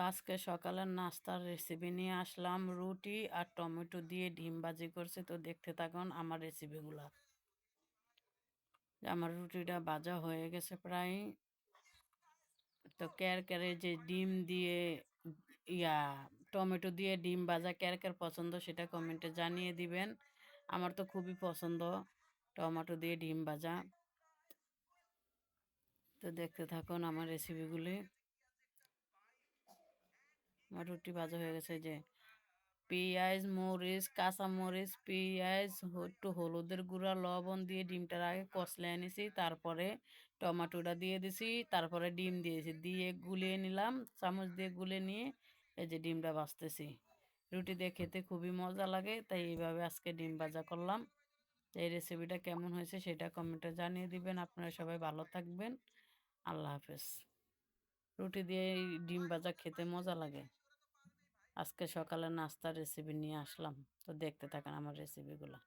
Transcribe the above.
আজকে সকালের নাস্তার রেসিপি নিয়ে আসলাম রুটি আর টমেটো দিয়ে ডিম ভাজি করছি। তো দেখতে থাকুন আমার রেসিপিগুলা। আমার রুটিটা ভাজা হয়ে গেছে প্রায়। তো ক্যার যে ডিম দিয়ে ইয়া টমেটো দিয়ে ডিম ভাজা ক্যার পছন্দ সেটা কমেন্টে জানিয়ে দিবেন। আমার তো খুবই পছন্দ টমেটো দিয়ে ডিম ভাজা। তো দেখতে থাকুন আমার রেসিপিগুলি। আমার রুটি ভাজা হয়ে গেছে যে পেঁয়াজ, মরিচ, কাঁচামরিচ, পেঁয়াজ, একটু হলুদের গুঁড়া, লবণ দিয়ে ডিমটার আগে কষলে নিছি। তারপরে টমেটোটা দিয়ে দিছি, তারপরে ডিম দিয়েছি, দিয়ে গুলিয়ে নিলাম, চামচ দিয়ে গুলে নিয়ে এই যে ডিমটা ভাজতেছি। রুটি দিয়ে খেতে খুবই মজা লাগে, তাই এইভাবে আজকে ডিম ভাজা করলাম। এই রেসিপিটা কেমন হয়েছে সেটা কমেন্টে জানিয়ে দিবেন। আপনারা সবাই ভালো থাকবেন। আল্লাহ হাফেজ। রুটি দিয়ে এই ডিম ভাজা খেতে মজা লাগে। আজকে সকালে নাস্তার রেসিপি নিয়ে আসলাম। তো দেখতে থাকেন আমার রেসিপিগুলো।